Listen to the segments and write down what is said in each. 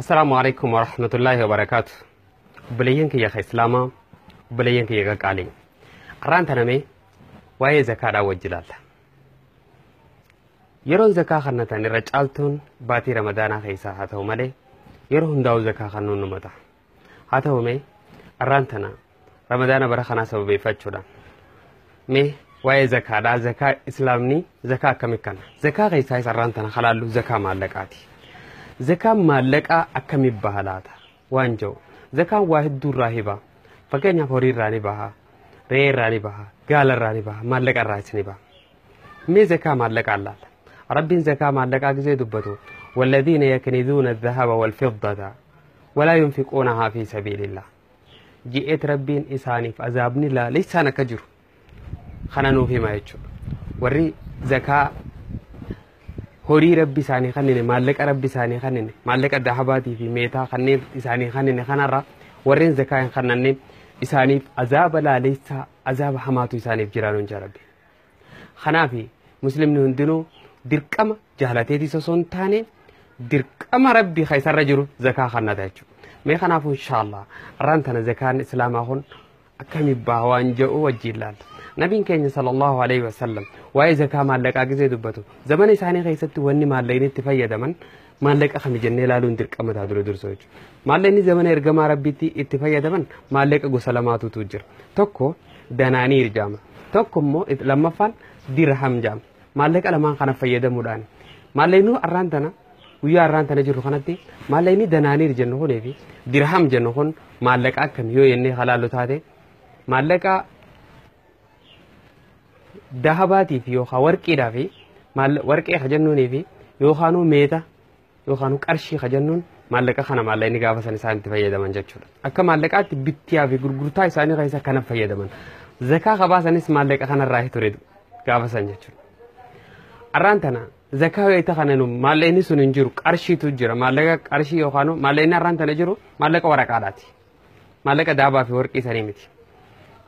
السلام عليكم ورحمة الله وبركاته. بلينك يا إسلاما بلينك يا قالين. أران تنامي واي زكاة وجلال. يرون زكاة خنة تاني رجالتون باتي رمضان خيسا هاتو مالي يرون داو زكاة خنون نمتا هاتو مي أران تنا رمضان برخنا سببي فتشودا مي واي زكاة إسلامني زكاة كمكان زكاة خيسا أران تنا خلالو زكاة مالكاتي زكاة مالكا أكمي بهالاتا وانجو زكاة واحد دور راهبا فكين يفوري راني بها ري راني بها قال راني بها مالك الراسني بها مي زكاة مالك الله رب زكاة مالك أجزي دبتو والذين يكنزون الذهب والفضة ولا ينفقونها في سبيل الله جئت ربين إساني فأذابني لا ليس أنا كجر خنانو فيما يجو وري زكاة هوري ربي ساني خنني مالك ربي ساني خنني مالك الذهباتي في ميتا خنني إساني خنني خنرا ورين زكاة خنني إساني عذاب لا ليس عذاب حماتو إساني بجرانون جربي خنافي مسلم نهندنو دركما جهلاتي سون تاني دركما ربي خيسر رجلو زكاة خنا تاجو ما خنافو إن شاء الله رانتنا زكاة الإسلام أخون أكمل باوان جو وجيلال نبي كين صلى الله عليه وسلم واي زكاة مالك أجزي دبتو زمان إساني خيست وني مالين اتفايا دمن مالك أخمي جنة لالون دركما تادلو درسوج مالين زمان إرجما ربيتي اتفايا دمن مالك أجو سلاماتو توجر توكو دنانير جام توكو مو لما فان درهم جام مالك ألمان خنا فيدا مودان مالينو أرانتنا ويا أرانتنا جرو خناتي ماليني دنانير جنوه نبي درهم جنوهن مالك أكم يو يني حلالو تاده مالك دهباتي في يو خوركي دافي مال وركي خجنون نبي يو خانو ميتا يو خانو كرشي خجنون مالك خنا ماليني غافسان إسان تفيدا من جتشور أكم مالك أت بيتيا في غرغرتا إساني غيسا كنا فيدا من زكاة خباسان إس مالك خنا راهي تريد غافسان جتشور أرانتنا زكاة يتخاننو ماليني سننجرو قرشي تجرا مالك قرشي يوخانو ماليني أرانتنا جرو مالك ورقاداتي مالك دابا في ورقي سنيمتي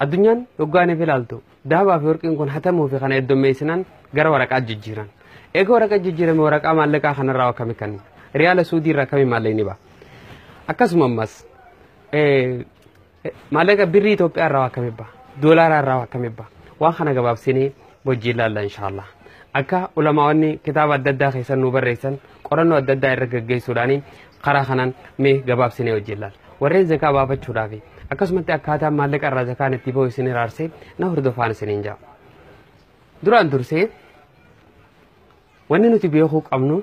الدنيا يوغاني في لالتو دابا في ورقي نكون حتمو في خانة الدمي سنان غير ورقات ججيران إيكو ورقات ججيران ورقا مالك خانا راوا كمكان ريال سودي رقمي ماليني با أكاس ممس مالك بري توبيا راوا كمبا دولار راوا كمبا وخانا غباب سيني بوجيلا إن شاء الله أكا علماء كتاب الددا خيسان نوبريسان قرآن الددا إرجع سوداني خرا خنان مي جباب سنة وجلال ورين زكاة بابا شرافي أكا سمعت أكاتا مالك الرزقان التبوي سنة رارسي نهر دفان سنينجا دران درسي وننو تبيه خوك أمنو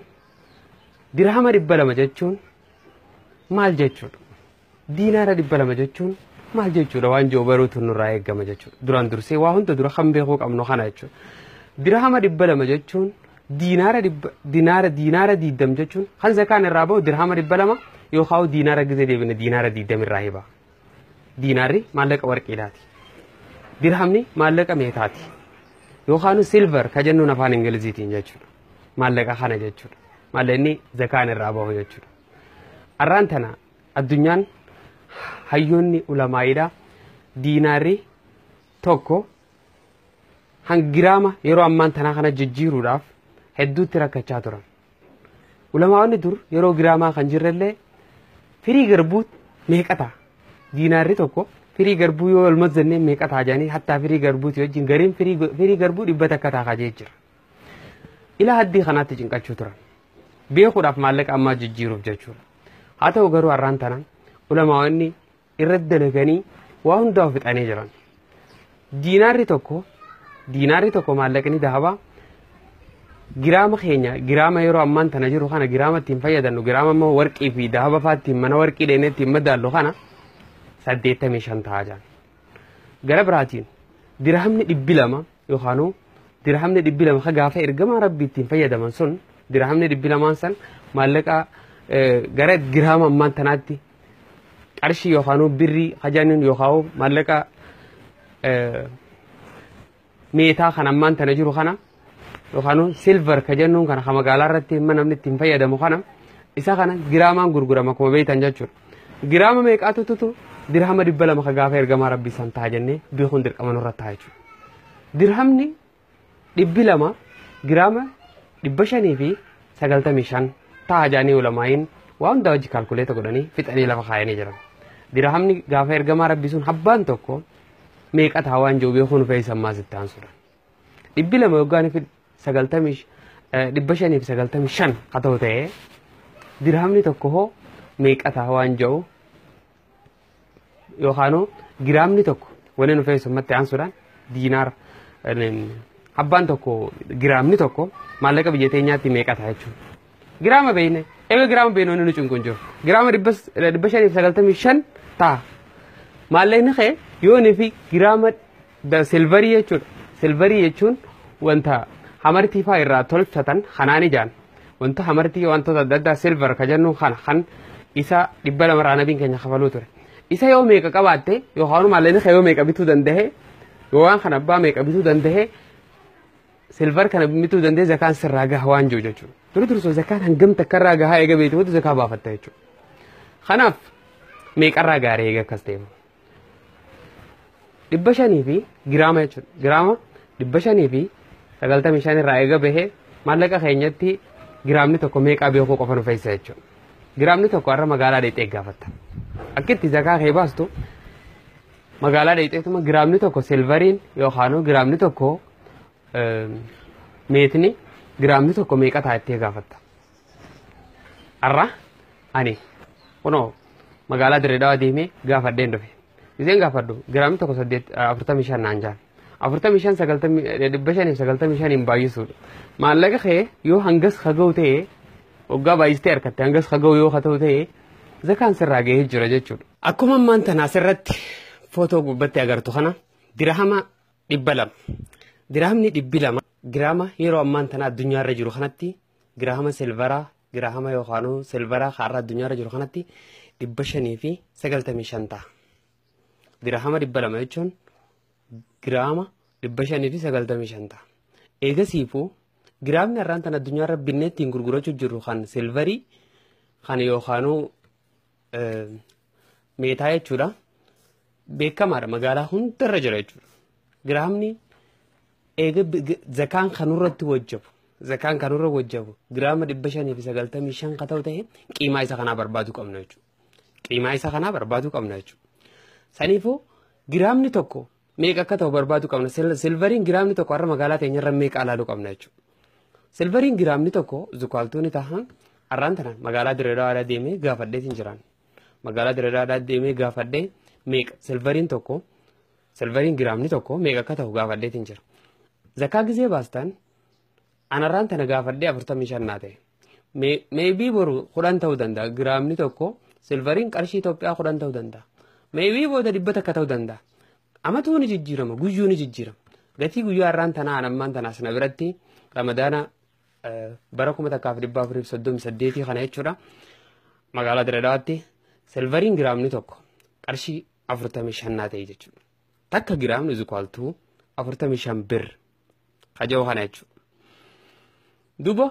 درهم ربلا مجتشون مال جتشون دينار ربلا مجتشون مال جتشون وان جوبرو تنوراي جمجتشون دران درسي واهون تدرا خم بيه خوك أمنو خنا جتشون درهم ربلا مجتشون دينار ديدم جتشون خن زكان الرابو درهم ربلا ما يخاو دينار جزء ديبنا دينار ديدم الراهبا ديناري مالك ورقيلاتي درهمني مالك ميتاتي يخانو سيلفر كجنو نفان إنجليزي تينجتشون مالك خانة جتشون مالني زكان الرابو جتشون أرانتنا الدنيا هيوني علماء ديناري توكو هنجرامة يرو أمان تناخنا ججيرو راف هدو تراك كاتوران ولما dur yeroo giraamaa kan jirrellee firii garbuu meeqata diinaarri tokko firii garbuu yoo olmazzannee meeqata jaanii hatta firii garbuuti wajjin gariin firii garbuu dhibbata akka taakajee jira ila haddii kanaatti cinqachuu turan beekuudhaaf maallaqa ammaa jijjiiruuf jechuudha haa ta'u garuu har'aan tanaan ulamaa'onni irratti dalaganii waa hundaa fixanii jiran diinaarri tokko maallaqni dahaba giraama keenya giraama yeroo ammaan tana jiru kana giraama ittiin fayyadamnu giraama immoo warqii fi dahaba faatti mana warqii dheenee ittiin madaallu kana 85 ta'a jaan gara biraatiin dirhamni 200 yookaanuu dirhamni 200 ka gaafa ergama rabbi ittiin fayyadaman sun dirhamni 200 san maallaqa gara giraama ammaan tanaatti qarshii yookaanuu birrii hajaanin yookaanuu maallaqa meetaa kan ammaan tana jiru kana yookaanuu silver kajennuun kana kan magaalaa irratti namni ittiin fayyadamu kana isa kana giraamaan gurgurama kuma beeytan jechuudha giraama meeqaatu tutu dirhama 200 ka gaafa ergamaa rabbii san ta'a jennee beekuun dirqama nurra ta'a jechuudha dirhamni 200 giraama 595 ta'a jaanii ulamaayin waan daawji kalkuleeta godhanii fixanii lafa kaayanii jiran dirhamni gaafa ergamaa rabbii sun habbaan tokko meeqa ta'a waan jiru beekuun fe'iisa ammaa sitti aansuudha dhibbi lama yookaan fi 595 haa ta'u ta'ee dirhamni tokko hoo meeqa ta'a waan jiru yookaan giraamni tokko wanni nu fe'iisa ammatti aansuudhaan diinaar habbaan tokko giraamni tokko maallaqa biyya teenyaatti meeqa ta'a jechuudha giraama beeyne eega giraama beeynoonni nu cunqun jiru giraama 595 ta'a maallaqni kee yoonii fi giraama silvarii jechuudha silvarii jechuun wanta hamartii fa'aa irraa tolfatan kanaan ijaan wanta hamartii wantoota adda addaa silvar ka jennu kan isa 200 raanabiin keenya kafaluu ture isa yoo meeqa qabaatte yookaan maallaqni kee yoo meeqa bituu danda'e waan kana abbaa meeqa bituu danda'e silvar kana bituu danda'e zakaan sirraa gaha waan jiru jechuudha ture tursoo zakaan hangam takkarraa gahaa eega beektu zakaa baafatta jechuudha kanaaf meeqarraa gaarii eega akkas ta'e 500 fi giraama jechuudha giraama 500 fi 95 irraa eega bahee maallaqa keenyatti giraamni tokko meeqaa beekuu qofa nu fe'isa jechuudha giraamni tokko har'a magaalaa dheexee gaafatta akkitti zakaa kee baastu magaalaa dheexeetuma giraamni tokko silvariin yookaan giraamni tokko meetni giraamni tokko meeqa ta'a itti gaafatta har'a ani kunoo magaalaa Dirreedawaa deemee gaafadheen dhufe iseen gaafadhu giraamni tokko 45 naan jaan 45 hin baay'isuudha maallaqa kee yoo hangas haga'u ta'e waggaa baay'istee harkatte hangas haga'u yoo ta'u ta'e zakaan sirraa gahee jira jechuudha akkuma ammaan tanaa asirratti footoo gubbatti agartu kana dirhama 200 dirhamni 200 giraama yeroo ammaan tanaa addunyaarra jiru kanatti giraama silvaraa giraama yookaan silvaraa har'a addunyaarra jiru kanatti 595 ta'a dirhama 200 jechuun giraama 595 ta'a eegasiifuu giraamni har'aan tan addunyaarra binneettiin gurgurachuu jiru kan silvarii kan yookaan meetaa jechuudha beekamaadha magaalaa hundarra jira jechuudha giraamni eega zakaan kanurratti wajjabu giraama 595 ka ta'u ta'e qiimaa isa kanaa barbaaduu qabna jechuudha saniifuu giraamni tokko meeqa akka ta'u barbaaduu qabna silvariin giraamni tokko har'a magaalaa teenyarra meeqa alaaluu qabna jechuudha silvariin giraamni tokko zukaaltuun tahan har'aan tanaan magaalaa Dirreedawaa deemee gaafadheetiin jiraan magaalaa Dirreedawaa deemee gaafadhee meeqa silvariin giraamni tokko meeqa akka ta'u gaafadheetiin jira zakaa gizee baastaan anarraan tana gaafadhee 45 naa ta'e meebii boru 10 ta'uu danda'a giraamni tokko silvariin qarshii Itoophiyaa 10 ta'uu danda'a meebii booda 100 akka ta'uu danda'a amatuu ni jijjiirama guyyuu ni jijjiirama gatii guyyaa har'aan tanaa anammaan tanaas na biratti ramadaana bara 1438 kana jechuudha magaalaa Dirreedawaatti silvariin giraamni tokko qarshii 45 naa ta'e jechuudha takka giraamni zukwaaltuu 45 bir kajoo kana jechuudha duba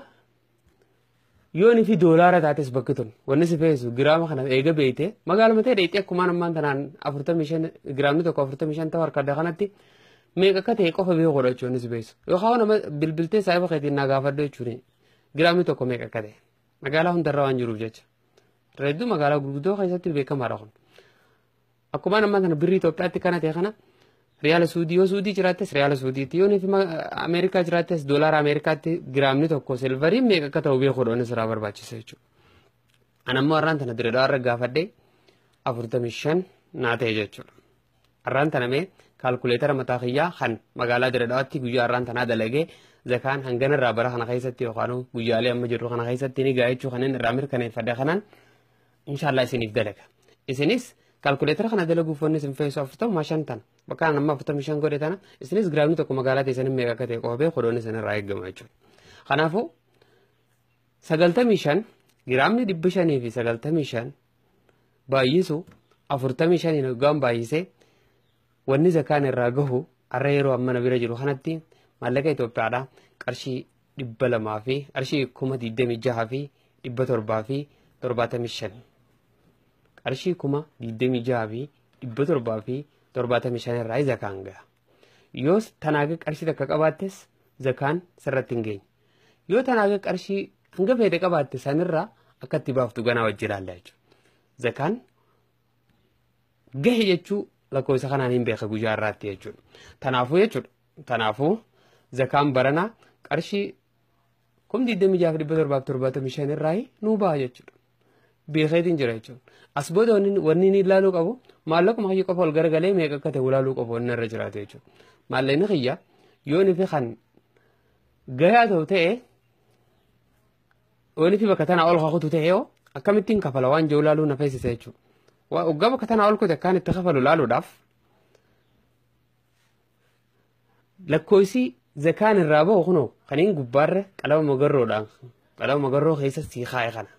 yooni fi doolaara taates bakki tun wanni si feesu giraama kana eega beeyte magaaluma ta'e dheexee akkuma ammaan tanaan 45 giraamni tokko 45 ta'u harkadda kanatti meeqa akka ta'e qofa beeku godhachuu wanni si feesu yookaan nama bilbiltee saayiba keetiin naa gaafadhu jechuudha giraamni tokko meeqa akka ta'e magaalaa hundarra waan jiruuf jecha reedduu magaalaa gurguddoo keessatti beekamaadha kun akkuma ammaan tana birrii Itoophiyaatti kana ta'e kana riyaala suudii yoo suudii jiraattes riyaala suudiitti yoo nifi Ameerikaa jiraattes doolaara Ameerikaatti giraamni tokko silvariin meeqa akka ta'u beekuu dhoonni siraa barbaachisa jechuudha. Anammoo har'aan tana Dirreedawaa irra gaafadhee 45 naa ta'e jechuudha. Har'aan tana mee kaalkuleetara mataa kiyyaa kan magaalaa Dirreedawaatti guyyaa har'aan tanaa dalagee zakaan hanganarraa bara kana keessatti yookaan guyyaalee amma jirru kana keessatti ni ga'a jechuu kanneen irraa mirkaneeffadhe kanaan inshaallah isiniif dalaga. Isinis kaalkuleetara kana dalaguuf wanni isin feesu 45 tana bakka nama 45 godhe tana isinis giraamni tokko magaalaa teessanii meeqa akka ta'e qofa beeku dhoonni isinirraa eeggama jechuudha. Kanaafuu 95 giraamni 500 fi 95 baay'isu 45 hoggaan baay'isee wanni zakaan irraa gahu har'a yeroo amma na bira jiru kanatti maallaqa Itoophiyaadhaa qarshii 200 fi qarshii 26,000 fi 700 fi 75 qarshii 26,000 fi 700 fi 75 irraa zakaan gaha yoo tanaaga qarshii takka qabaattes zakaan sirratti hin geenye yoo tanaaga qarshii hanga fedhe qabaatte sanirraa akkatti baaftu ganaa wajji ilaalla jechuudha. Zakaan gahe jechuu lakkoofsa kanaan hin beeka guyyaa irraatti jechuudha. Tanaafuu jechuudha. Tanaafuu zakaan baranaa qarshii 26,775 irraa nuu ba'a jechuudha. Beekeetiin jira jechuudha. As booda wanni inni ilaaluu qabu maallaquma kiyya qofa ol garagalee meeqa akka ta'e ilaaluu qabu wanni irra jiraatu jechuudha. Maallaqni kiyya yoo ni fi kan gahaa ta'u ta'e wani fi bakka tanaa ol kakutu ta'e yoo akkamittiin kafala waan jiru ilaaluu na feesisa jechuudha. Waggaa bakka tanaa ol kute akkaan itti kafalu ilaaluudhaaf lakkoofsi zakaan irraa bahu kunoo kaniin gubbaarra qalama magarroodhaan qalama magarroo keessa sii kaa'e kana.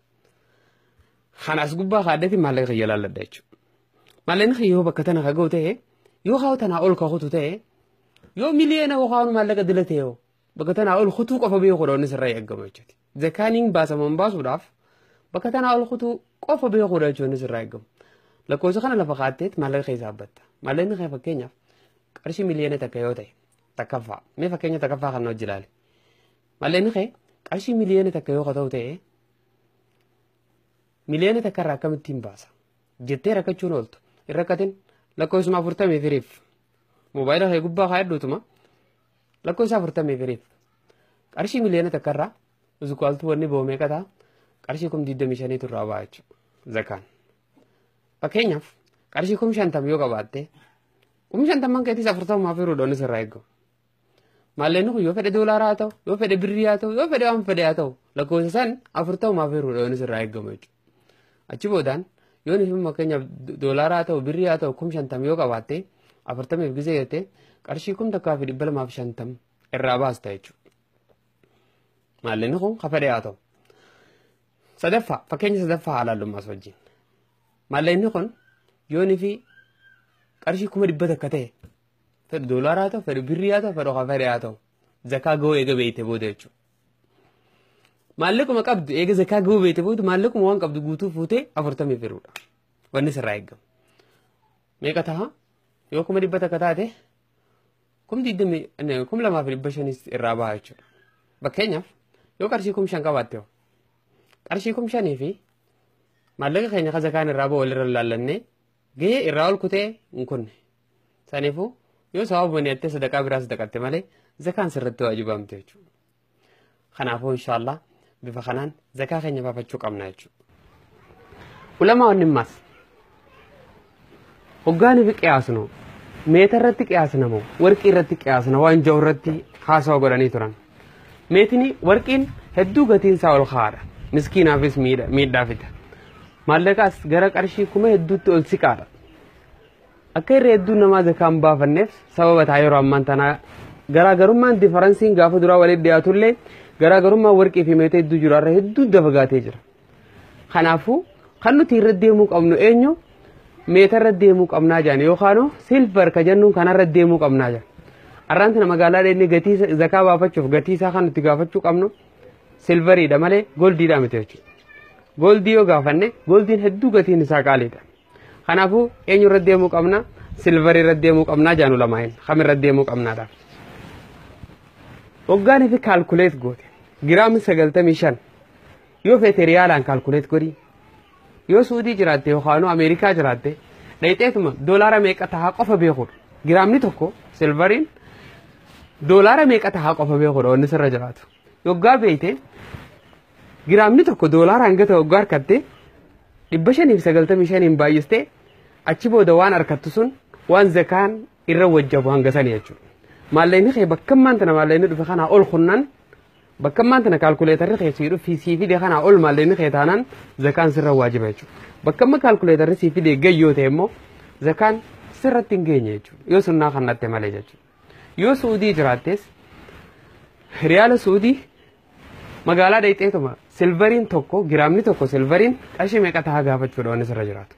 Kanas gubbaa kaadhati maallaqa kiyya laalladha jechuudha. Maallaqni kiyya yoo bakka tana kaga'u ta'e yoo kaa'u tanaa ol kakutu ta'e yoo miliyoona kaa'u maallaqa dila ta'e yoo bakka tanaa ol kutuu qofa beekuudha wanni sirraa eeggama jechuudha. Zakaaniin baasaman baasuudhaaf bakka tanaa ol kutuu qofa beekuudha jechuudha wanni sirraa eeggamu. Lakkoofsa kana lafa kaatteet maallaqa keessaa batta. Maallaqni kee fakkeenyaaf qarshii miliyoona takka yoo ta'e takkaffaa mee fakkeenya takkaffaa kan hojii ilaale. Maallaqni kee qarshii miliyoona takka yoo ta'u ta'e miliyoona takka irraa akkamittiin baasa jettee rakkachuun ooltu hin rakkatin lakkoofsuma 40 moobaayila kee gubbaa kaayadhuutuma lakkoofsa 40 qarshii miliyoona takka irraa usuqaaltuu wanni boomee qataa qarshii 25 turraa ba'a jechuudha zakaan. Fakkeenyaaf qarshii 50 yoo qabaatte 50 keetis 40 firuudhaan isirraa eeggamu. Maallaqni kun yoo fedhe doolaaraa haa ta'u yoo fedhe birrii haa ta'u yoo fedhe waan fedhe haa ta'u lakkoofsa san 40 firuudhaan isirraa eeggamu jechuudha. Achi boodaan yoo ni fi fakkeenyaaf doolaaraa haa ta'u birrii haa ta'u 50 yoo qabaatte 40 gisee jettee qarshii 1,250 irraa baasta jechuudha. Maallaqni kun kafadhe haa ta'u. Sadaffaa fakkeenya sadaffaa haalallummaas wajjin. Maallaqni kun yoo ni fi qarshii 100 takka ta'e fedhe doolaaraa haa ta'u fedhe birrii haa ta'u fedhe kafadhe haa ta'u zakaa ga'uu eega beeyte booda jechuudha. Maallaquma qabdu eega zakaa ga'uu beeyte booda maallaquma waan qabdu guutuu fuutee 40 firuudha. Wanni sirraa eeggamu. Meeqa ta'a? Yoo 100 takka taate 2,500 irraa baha jechuudha. Fakkeenyaaf yoo qarshii 5,000 qabaatte qarshii 5,000 fi maallaqa keenya zakaan irraa bahu walirra laallannee gahee irraa ol kutee hin kunne. Saniifuu yoo sababa baneettee sadaqaa biraa sadaqatte malee zakaan sirratti waajibamte jechuudha. Kanaafuu inshaallah bifa kanaan zakaa keenya baafachuu qabna jechuudha. Ulamaa wanni ammaas hoggaanii fi qiyaasnu meeta irratti qiyaasna moo warqii irratti qiyaasna waan jiru irratti haasawa godhanii turan. Meetini warqiin hedduu gatiin isaa ol kaadha. Miskiinaafis miidhaa fida. Maallaqaas gara qarshii kuma hedduutti ol siqaadha. Akka irra hedduu namaa zakaan baafanneef sababa ta'a yeroo ammaan tanaa garaagarummaan difaransiin gaafa duraa walitti dhiyaatullee garaagarummaan warqii fi meeta hedduu jiru irra hedduu dafagaatee jira. Kanaafuu kan nuti irra deemuu qabnu eenyu meeta irra deemuu qabnaa jaan yookaan silver ka jennuun kana irra deemuu qabnaa jaan. Arraan tana magaalaa dheedni gatii zakaa baafachuuf gatii isaa kan nuti gaafachuu qabnu silveriidha malee goldiidha miti jechuudha. Goldii yoo gaafanne goldiin hedduu gatiin isaa qaaliidha. Kanaafuu eenyu irra deemuu qabna silverii irra deemuu qabnaa jaanu lamaa'in kam irra deemuu qabnaadha. Hoggaanii fi kaalkuleet goote giraamni 95 yoo feete riyaalaan kaalkuleet godhi yoo suudii jiraatte yookaan Ameerikaa jiraatte dhayxeetuma doolaara meeqa tahaa qofa beekuudha. Giraamni tokko silveriin doolaara meeqa tahaa qofa beekuudha wanni sirra jiraatu. Yoggaa beeyte giraamni tokko doolaara hanga ta'e hoggaa harkatte 595 baay'iste achi booda waan harkattu sun waan zakaan irra wajjabu hanga sanii jechuudha. Maallaqni kee bakka maantana maallaqni dhufe kanaa ol kunnan bakka maantana kaalkuleetarri keessii dhufi sii fide kanaa ol maallaqni kee taanaan zakaan sirra waajiba jechuudha. Bakka amma kaalkuleetarri sii fide gayyoo ta'e immoo zakaan sirratti hin geenye jechuudha. Yoo sunnaa kannatte malee jechuudha. Yoo suudii jiraattees riyaala suudii magaalaa dhayxeetuma silveriin tokko giraamni tokko silveriin qarshii meeqa tahaa gaafachuudha wanni sirra jiraatu.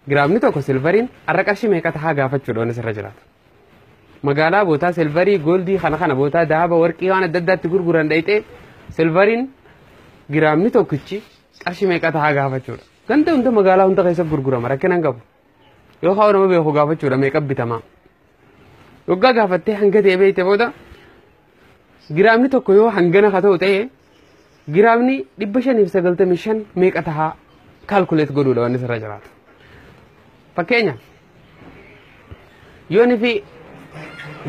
Giraamni tokko silveriin har'a qarshii meeqa tahaa gaafachuudha wanni sirra jiraatu. Magaalaa bootaa silverii goldii kana bootaa daaba warqii waan adda addaatti gurguran dhayxee silveriin giraamni tokkichi qarshii meeqa tahaa gaafachuudha. Ganda hunda magaalaa hunda keessa gurgurama rakkina hin qabu. Yoo haa nama beeku gaafachuudha meeqa bitamaa. Yoggaa gaafattee hanga ta'e beekte booda giraamni tokko yoo hangana haa ta'u ta'e giraamni 595 meeqa taha calculate godhuudha wanni sirra jiraatu. Fakkeenya yoonni fi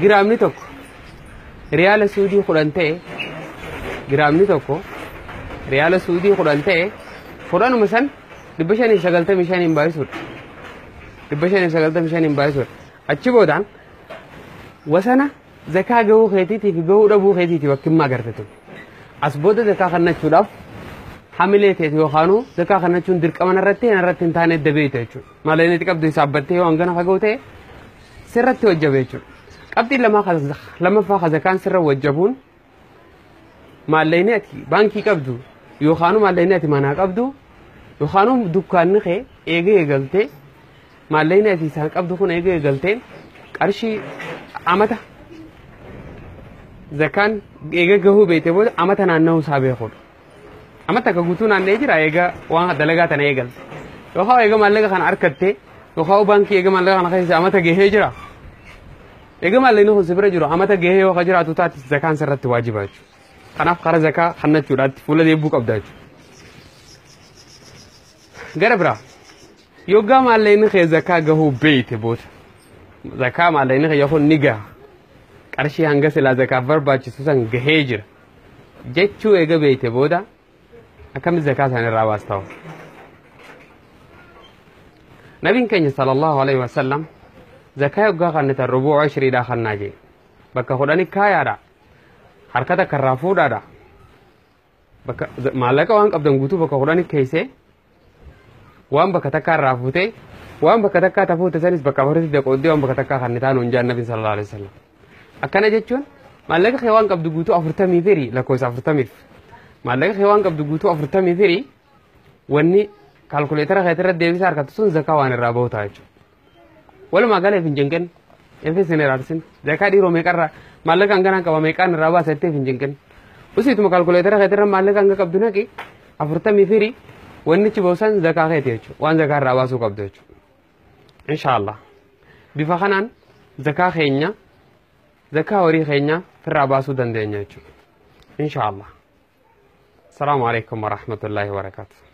giraamni tokko riyaala suudii 10 ta'e giraamni tokko riyaala suudii 10 ta'e fudhanuma san 595 hin baay'isuudha. 595 hin baay'isuudha. Achi boodaan wasana zakaa gahuu keetiitiif gahuu dhabuu keetiitiif akkimmaa agartatu. As booda zakaa kannachuudhaaf hamilee keeti yookaanuu zakaa kannachuun dirqama irratti hin taane dabeeta jechuudha. Maallaqa itti qabdu hisaabbattee yoo hangana fagoo ta'e sirratti wajjabe jechuudha. Qabxii lamaffaa zakaan sirra wajjabuun maallaqni ati baankii qabdu yookaanuu maallaqni ati manaa qabdu yookaanuu dukkaanni kee eegee eegaltee maallaqni ati isaan qabdu kun eegee eegaltee qarshii amata zakaan eegee gahuu beekte booda amata naanna'uu isaa beekuudha. Amata akka guutuu naanna'ee jira eega waan dalagaa tana eegalte. Yookaan eega maallaqa kana harkattee yookaan baankii eega maallaqa kana keessa amata gahee jira. Eega maallaqni kun sibira jiru amata gahee yookaan jiraatu taate zakaan sirratti waajiba jechuudha. Kanaaf karaa zakaa kannachuudhaatti fuula deebuu qabda jechuudha. Gara biraa yoggaa maallaqni kee zakaa gahuu beekte booda zakaa maallaqni kee yoo ni gaha qarshii hanga silaa zakaaf barbaachisu san gahee jira jechuu eega beekte booda akkamitti zakaa san irraa baastawa. Nabiin keenya sallallahu alaihi wasallam zakaa yoggaa kannitan rubuu 20 kannaa jee bakka 10 kaayaadha harkata karraa fuudhaadha bakka maallaqa waan qabdan guutuu bakka 10 keesse waan bakka takkaa irraa fuutee waan bakka takkaa tafuute sanis bakka afuritti deqoodee waan bakka takkaa kannitaan hunjaan nabiin sallallahu alaihi wasallam. Akkana jechuun maallaqa kee waan qabdu guutuu 40 firii lakkoofsa 40 maallaqa kee waan qabdu guutuu 40 firii wanni kaalkuleetara keetirra deebisaa harkatu sun zakaa waan irraa bahu ta'a jechuudha. Walumaa galeef hin jinqin efesin iraarsin zakaa dhiiroo meeqarraa maallaqa hanganaan qaba meeqaan irraa baasetteef hin jinqin usiituma kaalkuleetara keetirra maallaqa hanga qabdu naqi 40 firii wannichi boosan zakaa keeti jechuudha waan zakaa irraa baasuu qabdu jechuudha. Inshaallah bifa kanaan zakaa keenya zakaa horii keenya firraa baasuu dandeenya jechuudha. Inshaallah. Assalamu alaikum warahmatullahi wabarakatuh.